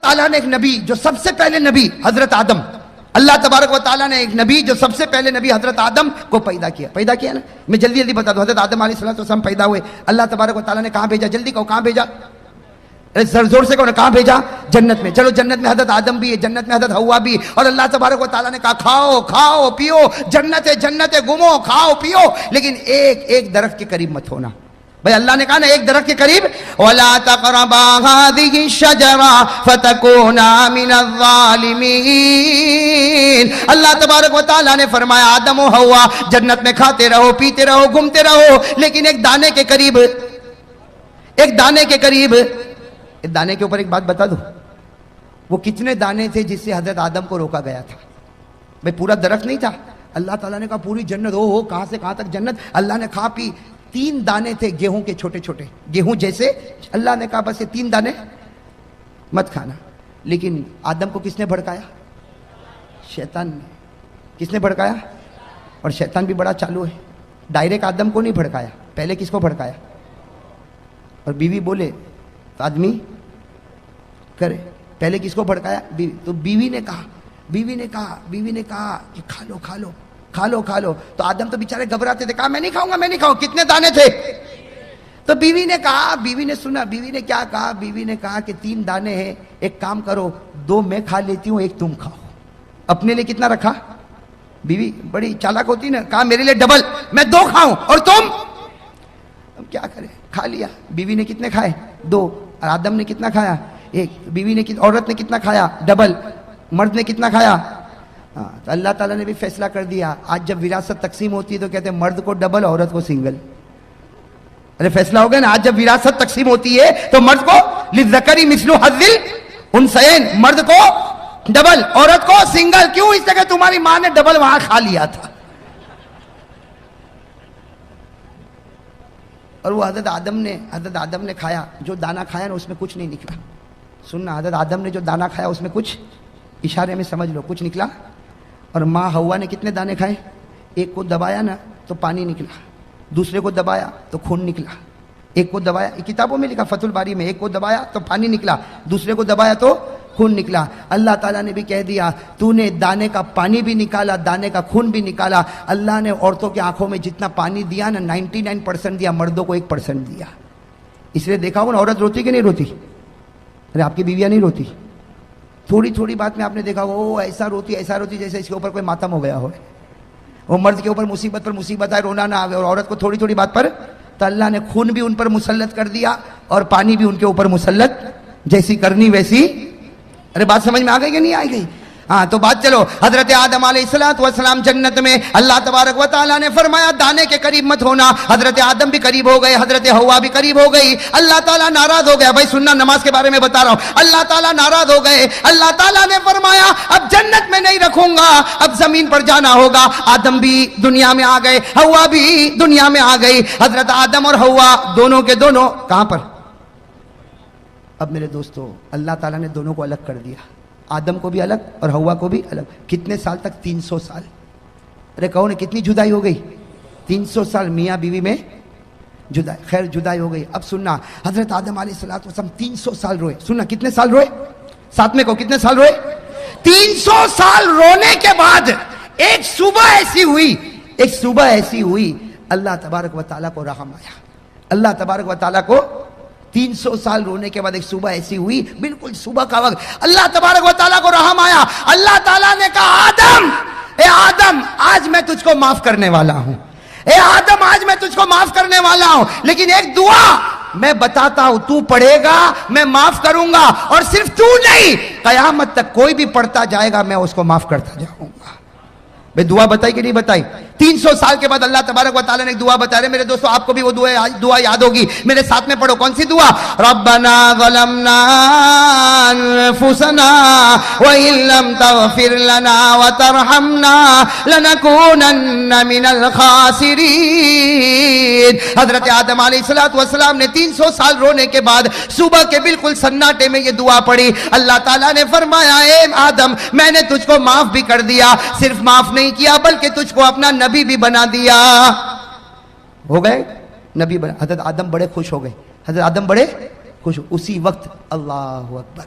تعالیٰ نے ایک نبی جو سب سے پہلے نبی حضرت آدم، اللہ تبارک و تعالیٰ نے ایک نبی جو سب سے پہلے نبی حضرت آدم کو پیدا کیا نا. میں جلدی جلدی بتا دوں. حضرت آدم علیہ السلام پیدا ہوئے، اللہ تبارک و تعالیٰ نے کہاں بھیجا؟ جلدی کہو کہاں بھیجا؟ زور سے کہو نا، کہاں بھیجا؟ جنت میں. چلو جنت میں حضرت آدم بھی ہے، جنت میں حضرت حوا بھی، اور اللہ تبارک و تعالیٰ نے کہا کھاؤ کھاؤ پیو، جنت ہے جنت ہے، گھومو کھاؤ پیو، لیکن ایک درخت کے قریب مت ہونا. بھائی اللہ نے کہا نا ایک درخت کے قریب، وَلَا تَقْرَبَا هَٰذِهِ الشَّجَرَةَ فَتَكُونَا مِنَ الظَّالِمِينَ. اللہ تبارک و تعالیٰ نے فرمایا آدم و حوا جنت میں کھاتے رہو پیتے رہو گھومتے رہو، لیکن ایک دانے کے قریب، ایک دانے کے قریب، ایک دانے کے اوپر ایک بات بتا دو، وہ کتنے دانے تھے جس سے حضرت آدم کو روکا گیا تھا؟ بھائی پورا درخت نہیں تھا. اللہ تعالیٰ نے کہا پوری جنت، ہو کہاں سے کہاں تک جنت. اللہ نے کھا پی. 3 دانے تھے گیہوں کے، چھوٹے چھوٹے گیہوں جیسے. اللہ نے کہا بس یہ 3 دانے مت کھانا. لیکن آدم کو کس نے بھڑکایا؟ شیطان نے. کس نے بھڑکایا؟ اور شیطان بھی بڑا چالو ہے. ڈائریکٹ آدم کو نہیں بھڑکایا، پہلے کس کو بھڑکایا؟ اور بیوی بولے تو آدمی کرے. پہلے کس کو بھڑکایا؟ بیوی. تو بیوی نے کہا کہ کھا لو کھا لو کھا لو کھا لو. تو آدم تو بیچارے گھبراتے تھے، کہا میں نہیں کھاؤں گا میں نہیں کھاؤں. کتنے دانے تھے؟ تو بیوی نے کہا، بیوی نے سنا، بیوی نے کیا کہا؟ بیوی نے کہا کہ 3 دانے ہیں، ایک کام کرو 2 میں کھا لیتی ہوں 1 تم کھاؤ. اپنے لیے کتنا رکھا؟ بیوی بڑی چالاک ہوتی نا، کہا میرے لیے ڈبل، میں 2 کھاؤں اور تم. اب کیا کرے؟ کھا لیا. بیوی نے کتنے کھائے؟ 2. اور آدم نے کتنا کھایا؟ 1. بیوی نے عورت نے کتنا کھایا؟ ڈبل. مرد نے کتنا کھایا؟ ہاں. تو اللہ تعالیٰ نے بھی فیصلہ کر دیا. آج جب وراثت تقسیم ہوتی ہے تو کہتے ہیں مرد کو ڈبل عورت کو سنگل. ارے فیصلہ ہو گیا نا. آج جب وراثت تقسیم ہوتی ہے تو مرد کو للذکر مثل حظ الانثیین، مرد کو ڈبل عورت کو سنگل. کیوں؟ اس لیے کہ تمہاری ماں نے ڈبل وہاں کھا لیا تھا. اور وہ حضرت آدم نے کھایا. جو دانا کھایا نا اس میں کچھ نہیں نکلا. سننا، حضرت آدم نے جو دانا کھایا اس میں کچھ، اشارے میں سمجھ لو، کچھ نکلا. اور ماں حوا نے کتنے دانے کھائے؟ ایک کو دبایا نا تو پانی نکلا، دوسرے کو دبایا تو خون نکلا. ایک کو دبایا، کتابوں میں لکھا فتح الباری میں، ایک کو دبایا تو پانی نکلا، دوسرے کو دبایا تو خون نکلا. اللہ تعالیٰ نے بھی کہہ دیا تو نے دانے کا پانی بھی نکالا، دانے کا خون بھی نکالا. اللہ نے عورتوں کی آنکھوں میں جتنا پانی دیا نا 99% دیا، مردوں کو 1% دیا. اس لیے دیکھا ہوگا نا عورت روتی کہ نہیں روتی؟ ارے آپ کی بیویاں نہیں روتی؟ تھوڑی تھوڑی بات میں آپ نے دیکھا وہ ایسا روتی جیسے اس کے اوپر کوئی ماتم ہو گیا ہو. وہ مرد کے اوپر مصیبت پر مصیبت آئے رونا نہ آئے، اور عورت کو تھوڑی تھوڑی بات پر تو اللہ نے خون بھی ان پر مسلط کر دیا اور پانی بھی ان کے اوپر مسلط، جیسی کرنی ویسی. ارے بات سمجھ میں آ گئی کہ نہیں آ گئی؟ ہاں تو بات چلو. حضرت آدم علیہ السلام جنت میں، اللہ تبارک و تعالیٰ نے فرمایا دانے کے قریب مت ہونا. حضرت آدم بھی قریب ہو گئے، حضرت حوا بھی قریب ہو گئی. اللہ تعالیٰ ناراض ہو گیا. بھائی سننا، نماز کے بارے میں بتا رہا ہوں. اللہ تعالیٰ ناراض ہو گئے. اللہ تعالیٰ نے فرمایا اب جنت میں نہیں رکھوں گا، اب زمین پر جانا ہوگا. آدم بھی دنیا میں آ گئے، حوا بھی دنیا میں آ گئی. حضرت آدم اور حوا دونوں کے دونوں کہاں پر؟ اب میرے دوستو اللہ تعالیٰ نے دونوں کو الگ کر دیا، آدم کو بھی الگ اور حوا کو بھی الگ. کتنے سال تک؟ 300 سال. ارے کہو نا کتنی جدائی ہو گئی؟ 300 سال میاں بیوی میں جدائی. خیر جدائی ہو گئی. اب سننا، حضرت آدم علیہ السلام 300 سال روئے. سننا کتنے سال روئے؟ ساتھ میں کہو کتنے سال روئے؟ 300 سال رونے کے بعد ایک صبح ایسی ہوئی اللہ تبارک و تعالیٰ کو رحم آیا. اللہ تبارک و تعالیٰ کو 300 سال رونے کے بعد ایک صبح ایسی ہوئی، بالکل صبح کا وقت، اللہ تبارک و تعالیٰ کو رحم آیا. اللہ تعالیٰ نے کہا اے آدم آج میں تجھ کو معاف کرنے والا ہوں. اے آدم آج میں تجھ کو معاف کرنے والا ہوں، لیکن ایک دعا میں بتاتا ہوں، تو پڑھے گا میں معاف کروں گا، اور صرف تو نہیں قیامت تک کوئی بھی پڑھتا جائے گا میں اس کو معاف کرتا جاؤں گا. بھئی دعا بتائی کہ نہیں بتائی؟ 300 سال کے بعد اللہ تبارک و تعالیٰ نے ایک دعا بتا رہے. میرے دوستو آپ کو بھی وہ دعا یاد ہوگی، میرے ساتھ میں پڑھو. کون سی دعا؟ ربنا ظلمنا انفسنا وان لم تغفر لنا وترحمنا لنكونن من الخاسرین. حضرت آدم علیہ السلام نے 300 سال رونے کے بعد صبح کے بالکل سناٹے میں یہ دعا پڑھی. اللہ تعالیٰ نے فرمایا اے آدم میں نے تجھ کو معاف بھی کر دیا، صرف معاف نہیں کیا بلکہ تجھ کو اپنا نبی بھی بنا دیا. ہو گئے نبی بنا. حضرت آدم بڑے خوش ہو گئے. اسی وقت اللہ اکبر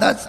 10,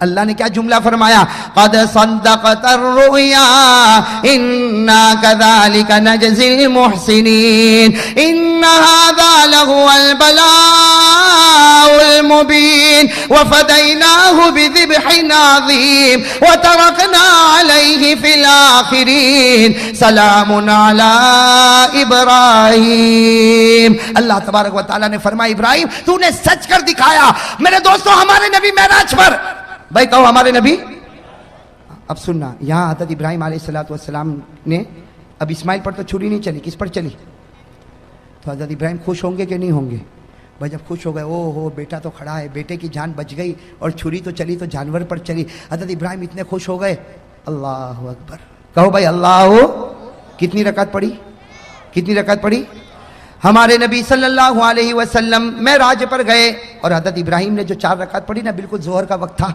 اللہ نے کیا جملہ فرمایا؟ قد صدقت الرؤیا انا كذلك نجزي المحسنین ان هذا لهو البلاء المبین وفدیناه بذبح عظیم وترکنا علیہ فی الاخرین سلام علی ابراہیم. اللہ تبارک و تعالیٰ نے فرمایا ابراہیم تو نے سچ کر دکھایا. میرے دوستوں ہمارے نبی معراج پر، بھائی کہو ہمارے نبی. اب سننا، یہاں حضرت ابراہیم علیہ السلام نے، اب اسماعیل پر تو چھری نہیں چلی، کس پر چلی؟ تو حضرت ابراہیم خوش ہوں گے کہ نہیں ہوں گے؟ بھائی جب خوش ہو گئے، او ہو بیٹا تو کھڑا ہے، بیٹے کی جان بچ گئی، اور چھری تو چلی تو جانور پر چلی. حضرت ابراہیم اتنے خوش ہو گئے. اللہ اکبر کہو بھائی اللہ. کتنی رکعت پڑھی؟ کتنی رکعت پڑھی؟ ہمارے نبی صلی اللہ علیہ وسلم معراج پر گئے اور حضرت ابراہیم نے جو 4 رکعت پڑھی نا، بالکل ظہر کا وقت تھا.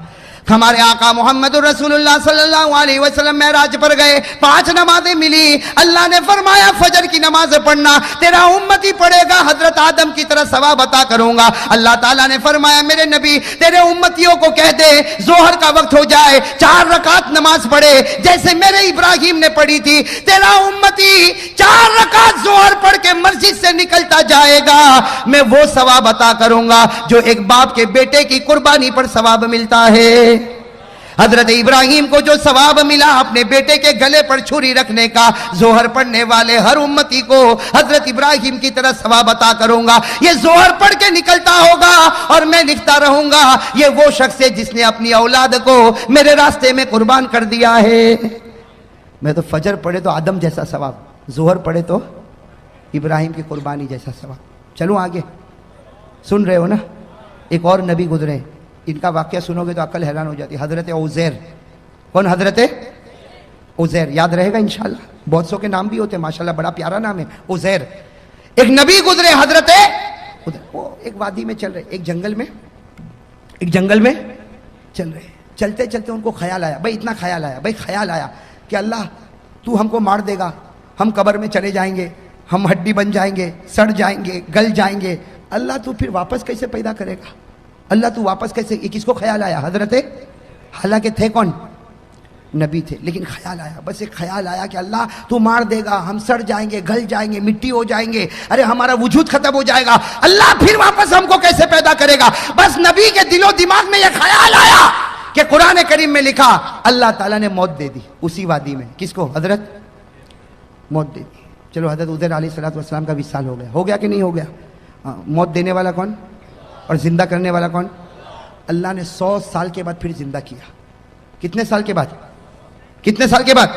ہمارے آقا محمد رسول اللہ صلی اللہ علیہ وسلم معراج پر گئے، 5 نمازیں ملی. اللہ نے فرمایا فجر کی نماز پڑھنا، تیرا امتی پڑھے گا حضرت آدم کی طرح ثواب عطا کروں گا. اللہ تعالیٰ نے فرمایا میرے نبی تیرے امتیوں کو کہہ دے ظہر کا وقت ہو جائے 4 رکعت نماز پڑھے جیسے میرے ابراہیم نے پڑھی تھی. تیرا امتی 4 رکعت ظہر پڑھ کے مسجد سے نکلتا جائے گا، میں وہ ثواب عطا کروں گا جو ایک باپ کے بیٹے کی قربانی پر ثواب ملتا ہے. حضرت ابراہیم کو جو ثواب ملا اپنے بیٹے کے گلے پر چھری رکھنے کا، ظہر پڑھنے والے ہر امتی کو حضرت ابراہیم کی طرح ثواب عطا کروں گا. یہ ظہر پڑھ کے نکلتا ہوگا اور میں لکھتا رہوں گا یہ وہ شخص ہے جس نے اپنی اولاد کو میرے راستے میں قربان کر دیا ہے. میں تو فجر پڑھے تو آدم جیسا ثواب، ظہر پڑھے تو ابراہیم کی قربانی جیسا ثواب. چلو آگے سن رہے ہو نا؟ ایک اور نبی گزرے، ان کا واقعہ سنو گے تو عقل حیران ہو جاتی. حضرت عزیر. کون؟ حضرت عزیر. یاد رہے گا انشاءاللہ. بہت سو کے نام بھی ہوتے ہیں ماشاءاللہ، بڑا پیارا نام ہے عزیر. ایک نبی گزرے حضرت وہ ایک وادی میں چل رہے، ایک جنگل میں چل رہے. چلتے چلتے ان کو خیال آیا، بھائی اتنا خیال آیا کہ اللہ تو ہم کو مار دے گا، ہم قبر میں چلے جائیں گے، ہم ہڈی بن جائیں گے، سڑ جائیں گے، گل جائیں گے. اللہ تو پھر واپس کیسے پیدا کرے گا؟ اللہ تو واپس کیسے؟ یہ کس کو خیال آیا؟ حضرت، حالانکہ تھے کون؟ نبی تھے، لیکن خیال آیا، بس ایک خیال آیا کہ اللہ تو مار دے گا، ہم سڑ جائیں گے، گل جائیں گے، مٹی ہو جائیں گے، ارے ہمارا وجود ختم ہو جائے گا، اللہ پھر واپس ہم کو کیسے پیدا کرے گا؟ بس نبی کے دل و دماغ میں یہ خیال آیا کہ قرآن کریم میں لکھا اللہ تعالیٰ نے موت دے دی اسی وادی میں. کس کو؟ حضرت موت دے دی. چلو حضرت عزیر علیہ السلام کا وصال ہو گیا کہ نہیں ہو گیا؟ موت دینے والا کون اور زندہ کرنے والا کون؟ اللہ نے 100 سال کے بعد پھر زندہ کیا. کتنے سال کے بعد؟ کتنے سال کے بعد؟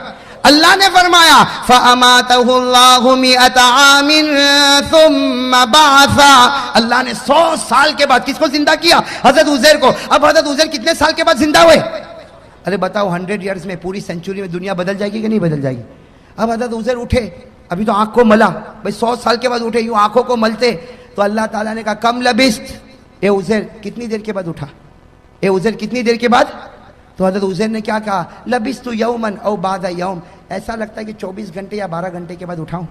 اللہ نے فرمایا فَأَمَاتَهُ اللَّهُ مِئَةَ عَامٍ ثُمَّ بَعَثَ. اللہ نے 100 سال کے بعد کس کو زندہ کیا؟ حضرت عزیر کو. اب حضرت عزیر کتنے سال کے بعد زندہ ہوئے؟ ارے بتاؤ 100 ایئرز میں، پوری سینچری میں دنیا بدل جائے گی کہ نہیں بدل جائے گی؟ اب حضرت عزیر اٹھے، ابھی تو آنکھ کو ملا، بھائی 100 سال کے بعد اٹھے، یوں آنکھوں کو ملتے تو اللہ تعالیٰ نے کہا کم لبست، اے عزیر کتنی دیر کے بعد اٹھا؟ اے عزیر کتنی دیر کے بعد؟ تو حضرت عزیر نے کیا کہا؟ لبست یومن او بعد یوم. ایسا لگتا ہے کہ 24 گھنٹے یا 12 گھنٹے کے بعد اٹھاؤں.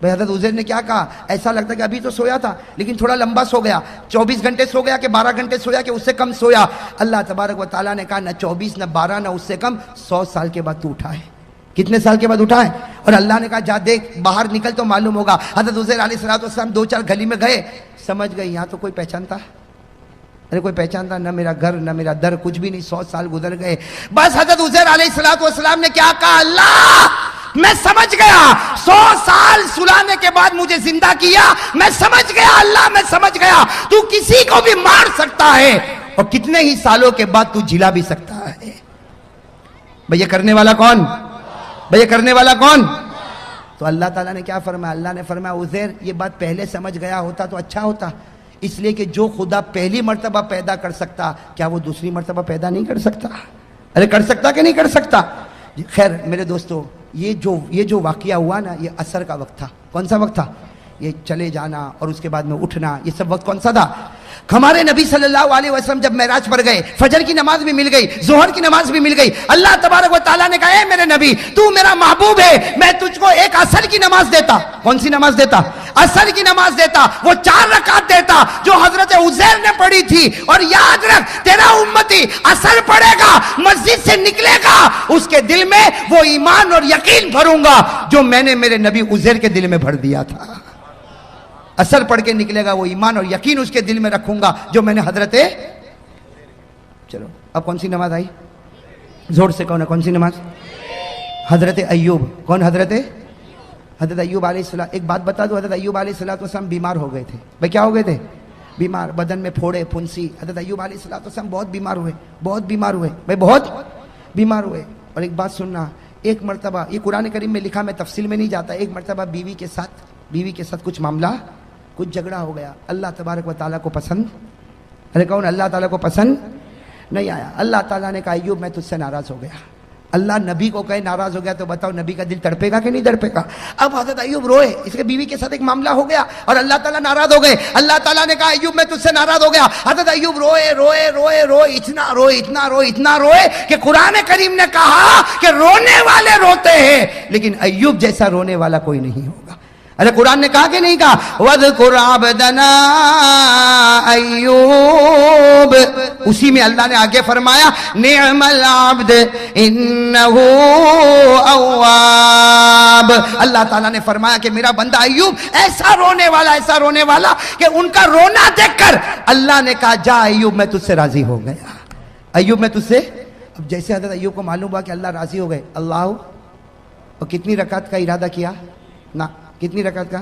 بھائی حضرت عزیر نے کیا کہا؟ ایسا لگتا ہے کہ ابھی تو سویا تھا لیکن تھوڑا لمبا سو گیا، 24 گھنٹے سو گیا کہ 12 گھنٹے سویا کہ اس سے کم سویا. اللہ تبارک و تعالیٰ نے کہا نہ 24 نہ 12 نہ اس سے کم، 100 سال کے بعد تو اٹھا ہے. کتنے سال کے بعد اٹھا ہے؟ اور اللہ نے کہا جا دیکھ باہر نکل تو معلوم ہوگا. حضرت عزیر علیہ السلام 2-4 گلی میں گئے، سمجھ گئے یہاں تو کوئی پہچانتا، ارے کوئی پہچانتا نہ، میرا گھر نہ میرا در، کچھ بھی نہیں. 100 سال گزر گئے. بس حضرت عزیر علیہ السلام نے کیا کہا؟ اللہ میں سمجھ گیا، 100 سال سلانے کے بعد مجھے زندہ کیا، میں سمجھ گیا اللہ، میں سمجھ گیا تو کسی کو بھی مار سکتا ہے اور کتنے ہی سالوں کے بعد تو جلا بھی سکتا ہے. بھئی یہ کرنے والا کون؟ بھئی یہ کرنے والا کون؟ تو اللہ تعالیٰ نے کیا فرمایا؟ اللہ نے فرمایا عزیر یہ بات پہلے سمجھ گیا ہوتا تو اچھا ہوتا، اس لیے کہ جو خدا پہلی مرتبہ پیدا کر سکتا کیا وہ دوسری مرتبہ پیدا نہیں کر سکتا؟ ارے کر سکتا کہ نہیں کر سکتا؟ خیر میرے دوستو، یہ جو واقعہ ہوا نا، یہ عصر کا وقت تھا. کون سا وقت تھا؟ یہ چلے جانا اور اس کے بعد میں اٹھنا، یہ سب وقت کون سا تھا؟ ہمارے نبی صلی اللہ علیہ وسلم جب معراج پر گئے، فجر کی نماز بھی مل گئی، ظہر کی نماز بھی مل گئی، اللہ تبارک و تعالیٰ نے کہا اے میرے نبی تو میرا محبوب ہے، میں تجھ کو ایک عصر کی نماز دیتا۔ کون سی نماز دیتا؟ عصر کی نماز دیتا، وہ 4 رکعت دیتا جو حضرت عزیر نے پڑھی تھی۔ اور یاد رکھ تیرا امتی عصر پڑھے گا، مسجد سے نکلے گا، اس کے دل میں وہ ایمان اور یقین بھروں گا جو میں نے میرے نبی عزیر کے دل میں بھر دیا تھا۔ اثر پڑھ کے نکلے گا، وہ ایمان اور یقین اس کے دل میں رکھوں گا جو میں نے حضرت، چلو اب کون سی نماز آئی؟ زور سے کون ہے؟ کون سی نماز؟ حضرت ایوب۔ کون؟ حضرت ایوب علیہ السلام۔ ایک بات بتا دو، حضرت ایوب علیہ السلام بیمار ہو گئے تھے۔ بھائی کیا ہو گئے تھے؟ بیمار، بدن میں پھوڑے پھنسی۔ حضرت ایوب علیہ السلام بہت بیمار ہوئے، بہت بیمار ہوئے بھائی، بہت بیمار ہوئے۔ اور ایک بات سننا، ایک مرتبہ یہ قرآن کریم میں لکھا، میں تفصیل میں نہیں جاتا، ایک مرتبہ بیوی کے ساتھ کچھ معاملہ، کچھ جھگڑا ہو گیا۔ اللہ تبارک و تعالیٰ کو پسند، ارے کون؟ اللہ تعالیٰ کو پسند نہیں آیا۔ اللہ تعالیٰ نے کہا ایوب میں تجھ سے ناراض ہو گیا۔ اللہ نبی کو کہے ناراض ہو گیا تو بتاؤ نبی کا دل تڑپے گا کہ نہیں تڑپے گا؟ اب حضرت ایوب روئے، اس کے بیوی کے ساتھ ایک معاملہ ہو گیا اور اللہ تعالیٰ ناراض ہو گئے۔ اللہ تعالیٰ نے کہا ایوب میں تجھ سے ناراض ہو گیا۔ حضرت ایوب روئے روئے روئے روئے، اتنا روئے کہ قرآن کریم نے کہا کہ رونے والے روتے ہیں لیکن ایوب جیسا رونے والا کوئی نہیں ہوگا۔ ارے قرآن نے کہا کہ نہیں کہا؟ وَاذْكُرْ عَبْدَنَا ایوب، اسی میں اللہ نے آگے فرمایا نعم العبد انہ اواب۔ اللہ تعالیٰ نے فرمایا کہ میرا بندہ ایوب ایسا رونے والا کہ ان کا رونا دیکھ کر اللہ نے کہا جا ایوب میں تجھ سے راضی ہو گیا، ایوب میں تجھ سے۔ اب جیسے حضرت ایوب کو معلوم ہوا کہ اللہ راضی ہو گئے، اللہ اور کتنی رکعت کا ارادہ کیا نا، کتنی رکعت کا،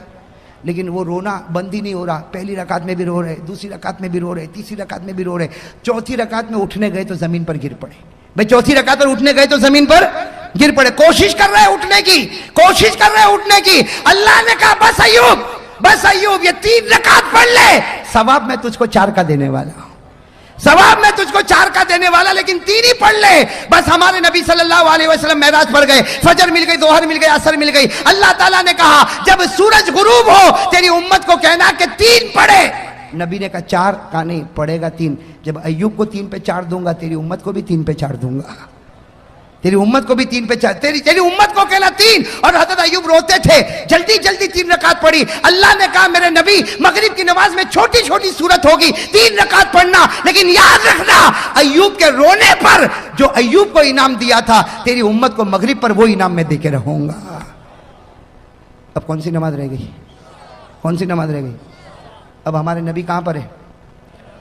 لیکن وہ رونا بند ہی نہیں ہو رہا۔ پہلی رکعت میں بھی رو رہے، دوسری رکعت میں بھی رو رہے، تیسری رکعت میں بھی رو رہے، چوتھی رکعت میں اٹھنے گئے تو زمین پر گر پڑے۔ بھئی چوتھی رکعت پر اٹھنے گئے تو زمین پر گر پڑے، کوشش کر رہے اٹھنے کی، اللہ نے کہا بس ایوب یہ 3 رکعت پڑھ لے، ثواب میں تجھ کو 4 کا دینے والا ہوں، لیکن 3 ہی پڑھ لے بس۔ ہمارے نبی صلی اللہ علیہ وسلم معراج پر گئے، فجر مل گئی، ظہر مل گئی، عصر مل گئی۔ اللہ تعالیٰ نے کہا جب سورج غروب ہو تیری امت کو کہنا کہ 3 پڑھے۔ نبی نے کہا 4 کا نہیں پڑھے گا 3۔ جب ایوب کو 3 پہ 4 دوں گا تیری امت کو بھی 3 پہ 4 دوں گا، تیری امت کو بھی 3 پہ 4، تیری امت کو کہنا 3۔ اور حضرت ایوب روتے تھے، جلدی 3 رکعت پڑھی۔ اللہ نے کہا میرے نبی مغرب کی نماز میں چھوٹی صورت ہوگی، 3 رکعت پڑھنا، لیکن یاد رکھنا ایوب کے رونے پر جو ایوب کو انعام دیا تھا تیری امت کو مغرب پر وہ انعام میں دے کے رہوں گا۔ اب کون سی نماز رہ گئی؟ اب ہمارے نبی کہاں پر ہے؟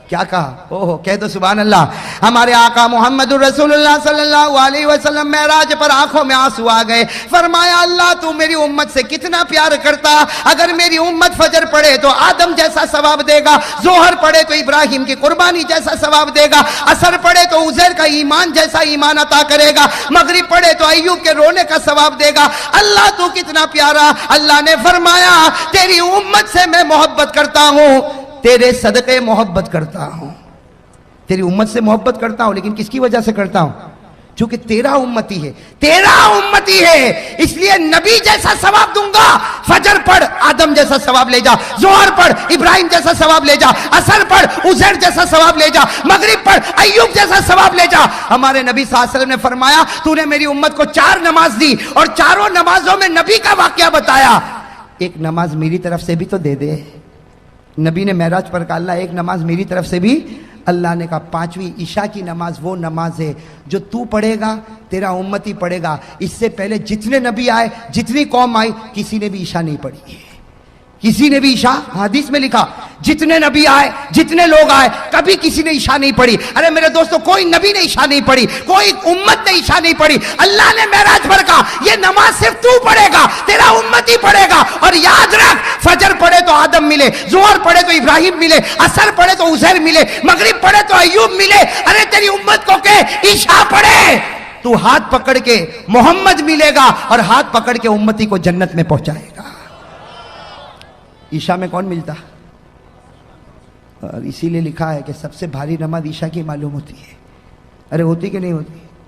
کیا کہا؟ کہہ دو سبحان اللہ۔ ہمارے آقا محمد رسول اللہ صلی اللہ علیہ وسلم معراج پر آنکھوں میں آنسو آ گئے، فرمایا اللہ تو میری امت سے کتنا پیار کرتا، اگر میری امت فجر پڑھے تو آدم جیسا ثواب دے گا، ظہر پڑھے تو ابراہیم کی قربانی جیسا ثواب دے گا، عصر پڑھے تو عزیر کا ایمان جیسا ایمان عطا کرے گا، مغرب پڑھے تو ایوب کے رونے کا ثواب دے گا۔ اللہ تو کتنا پیارا۔ اللہ نے فرمایا تیری امت سے میں محبت کرتا ہوں، تیرے صدقے محبت کرتا ہوں، تیری امت سے محبت کرتا ہوں، لیکن کس کی وجہ سے کرتا ہوں؟ چونکہ تیرا امتی ہے، اس لیے نبی جیسا ثواب دوں گا۔ فجر پڑھ آدم جیسا ثواب لے جا، ظہر پڑھ ابراہیم جیسا ثواب لے جا، عصر پڑھ عزیر جیسا ثواب لے جا، مغرب پڑھ ایوب جیسا ثواب لے جا۔ ہمارے نبی صلی اللہ علیہ وسلم نے فرمایا تو نے میری امت کو 4 نماز دی اور 4 نمازوں میں نبی کا واقعہ بتایا، ایک نماز میری طرف سے بھی تو دے دے۔ نبی نے معراج پر کہا اللہ ایک نماز میری طرف سے بھی۔ اللہ نے کہا 5ویں عشاء کی نماز وہ نماز ہے جو تو پڑھے گا، تیرا امتی پڑھے گا۔ اس سے پہلے جتنے نبی آئے، جتنی قوم آئی، کسی نے بھی عشاء نہیں پڑھی ہے، کسی نے بھی عشاء، حدیث میں لکھا جتنے نبی آئے، جتنے لوگ آئے، کبھی کسی نے عشاء نہیں پڑھی۔ ارے میرے دوستو کوئی نبی نے عشاء نہیں پڑھی، کوئی امت نے عشاء نہیں پڑھی۔ اللہ نے معراج پر کہا یہ نماز صرف تو پڑھے گا، تیرا امت ہی پڑھے گا۔ اور یاد رکھ فجر پڑھے تو آدم ملے، ظہر پڑھے تو ابراہیم ملے، عصر پڑھے تو عزیر ملے، مغرب پڑھے تو ایوب ملے۔ ارے تیری امت کو کہ عشاء پڑھے، تو ہاتھ پکڑ کے محمد ملے گا اور ہاتھ پکڑ کے امتی کو جنت میں پہنچائے گا۔ عشاء میں کون ملتا؟ اور اسی لیے لکھا ہے کہ سب سے بھاری نماز عشاء کی معلوم ہوتی ہے۔ ارے ہوتی کہ نہیں ہوتی؟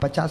50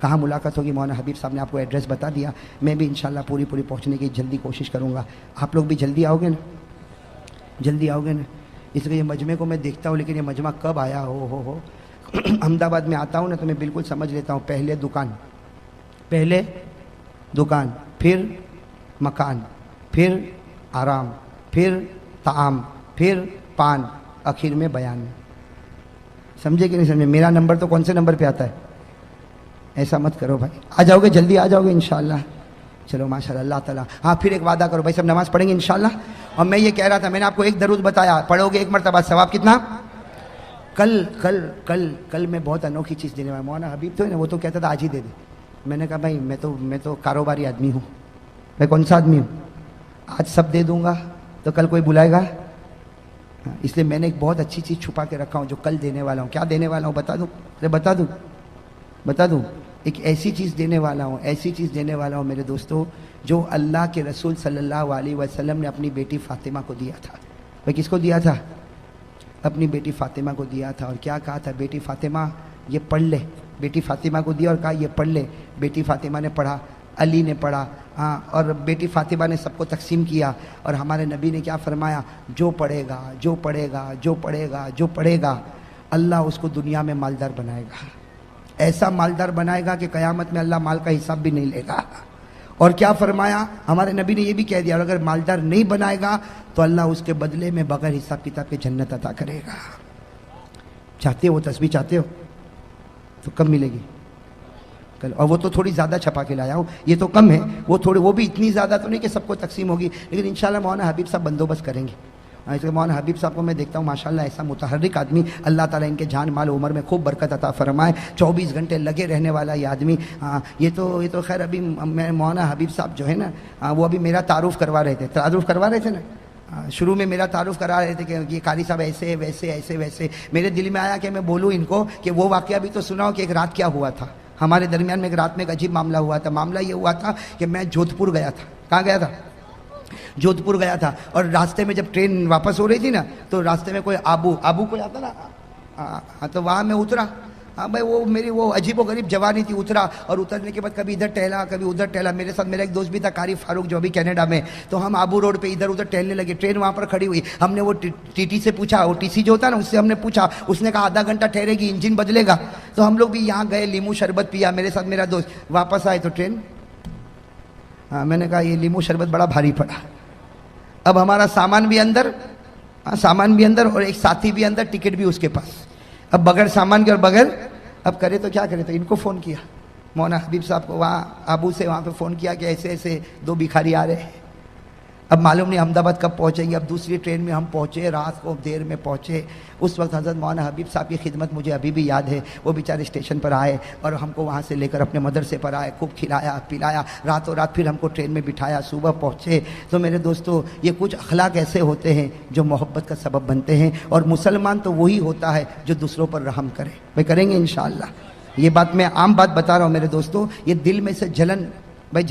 کہاں ملاقات ہوگی؟ مولانا حبیب صاحب نے آپ کو ایڈریس بتا دیا. میں بھی انشاءاللہ پوری پہنچنے کی جلدی کوشش کروں گا. آپ لوگ بھی جلدی آؤ گے نا؟ جلدی آؤ گے نا؟ اس لیے یہ مجمع کو میں دیکھتا ہوں، لیکن یہ مجمع کب آیا ہو. احمد آباد میں آتا ہوں نا تو میں بالکل سمجھ لیتا ہوں، پہلے دکان، پھر مکان، پھر آرام، پھر طعام، پھر پان، آخر میں بیان. سمجھے کہ نہیں سمجھے؟ میرا نمبر تو کون سے نمبر پہ آتا ہے؟ ایسا مت کرو بھائی. آ جاؤ گے؟ جلدی آ جاؤ گے انشاءاللہ؟ چلو ماشاءاللہ. اللہ تعالیٰ. ہاں پھر ایک وعدہ کرو بھائی، سب نماز پڑھیں گے انشاءاللہ. اور میں یہ کہہ رہا تھا، میں نے آپ کو ایک درود بتایا، پڑھو گے ایک مرتبہ ثواب کتنا؟ کل میں بہت انوکھی چیز دینے والا. مولانا حبیب تو ہے نا، وہ تو کہتا تھا آج ہی دے دے. میں نے کہا بھائی میں تو کاروباری آدمی ہوں. میں کون سا آدمی ہوں؟ آج سب دے دوں گا تو کل کوئی بلائے گا. اس لیے میں نے ایک بہت اچھی چیز چھپا کے رکھا ہوں جو کل دینے والا ہوں. کیا دینے والا ہوں بتا دوں؟ بتا دوں. ایک ایسی چیز دینے والا ہوں میرے دوستو، جو اللہ کے رسول صلی اللہ علیہ وسلم نے اپنی بیٹی فاطمہ کو دیا تھا. بھائی کس کو دیا تھا؟ اپنی بیٹی فاطمہ کو دیا تھا. اور کیا کہا تھا؟ بیٹی فاطمہ یہ پڑھ لے. بیٹی فاطمہ کو دیا اور کہا یہ پڑھ لے. بیٹی فاطمہ نے پڑھا، علی نے پڑھا، اور بیٹی فاطمہ نے سب کو تقسیم کیا. اور ہمارے نبی نے کیا فرمایا؟ جو پڑھے گا اللہ اس کو دنیا میں مالدار بنائے گا. ایسا مالدار بنائے گا کہ قیامت میں اللہ مال کا حساب بھی نہیں لے گا. اور کیا فرمایا ہمارے نبی نے؟ یہ بھی کہہ دیا، اور اگر مالدار نہیں بنائے گا تو اللہ اس کے بدلے میں بغیر حساب کتاب کے جنت عطا کرے گا. چاہتے ہو تسبیح؟ چاہتے ہو تو کم ملے گی کل. اور وہ تو تھوڑی زیادہ چھپا کے لایا ہوں، یہ تو کم ہے. وہ بھی اتنی زیادہ تو نہیں کہ سب کو تقسیم ہوگی، لیکن انشاءاللہ مولانا حبیب صاحب بندوبست کریں گے. اس لیے مولانا حبیب صاحب کو میں دیکھتا ہوں ماشاءاللہ ایسا متحرک آدمی. اللہ تعالیٰ ان کے جان مال عمر میں خوب برکت عطا فرمائے. 24 گھنٹے لگے رہنے والا یہ آدمی. یہ تو خیر ابھی میں مولانا حبیب صاحب جو ہے نا، وہ ابھی میرا تعارف کروا رہے تھے نا. شروع میں میرا تعارف کرا رہے تھے کہ یہ قاری صاحب ایسے ویسے. میرے دل میں آیا کہ میں بولوں ان کو کہ وہ واقعہ بھی تو سناؤ کہ ایک رات کیا ہوا تھا ہمارے درمیان میں. ایک رات میں ایک عجیب معاملہ ہوا تھا. معاملہ یہ ہوا تھا کہ میں جودھپور گیا تھا. کہاں گیا تھا؟ جودھپور گیا تھا. اور راستے میں جب ٹرین واپس ہو رہی تھی نا، تو راستے میں کوئی آبو کوئی آتا نا، تو وہاں میں اترا. بھائی وہ میری وہ عجیب و غریب جوانی تھی. اترا اور اترنے کے بعد کبھی ادھر ٹہلا کبھی ادھر ٹہلا. میرے ساتھ میرا ایک دوست بھی تھا قاری فاروق، جو ابھی کینیڈا میں. تو ہم آبو روڈ پہ ادھر ادھر ٹہلنے لگے. ٹرین وہاں پر کھڑی ہوئی. ہم نے وہ ٹی ٹی سے پوچھا، وہ ٹی سی جو ہوتا ہے نا، اس سے ہم نے پوچھا. اس نے کہا آدھا گھنٹہ ٹھہرے گی، انجن بدلے گا. تو ہم لوگ بھی یہاں گئے، لیمو شربت پیا میرے ساتھ میرا دوست. واپس آئے تو ٹرین، میں نے کہا یہ لیمو شربت بڑا بھاری پڑا. اب ہمارا سامان بھی اندر اور ایک ساتھی بھی اندر، ٹکٹ بھی اس کے پاس. اب بغیر سامان کے اور بغیر، اب کرے تو کیا کرے؟ تو ان کو فون کیا، مولانا حبیب صاحب کو. وہاں ابو سے وہاں پہ فون کیا کہ ایسے 2 بھکاری آ رہے ہیں. اب معلوم نہیں احمد آباد کب پہنچیں گے. اب دوسری ٹرین میں ہم پہنچے، رات کو دیر میں پہنچے. اس وقت حضرت مولانا حبیب صاحب کی خدمت مجھے ابھی بھی یاد ہے. وہ بیچارے اسٹیشن پر آئے اور ہم کو وہاں سے لے کر اپنے مدرسے پر آئے. خوب کھلایا پلایا، راتوں رات پھر ہم کو ٹرین میں بٹھایا. صبح پہنچے. تو میرے دوستو، یہ کچھ اخلاق ایسے ہوتے ہیں جو محبت کا سبب بنتے ہیں. اور مسلمان تو وہی ہوتا ہے جو دوسروں پر رحم کرے. بھائی کریں گے انشاءاللہ. یہ بات میں عام بات بتا رہا ہوں میرے دوستو. یہ دل میں سے جلن، بھائی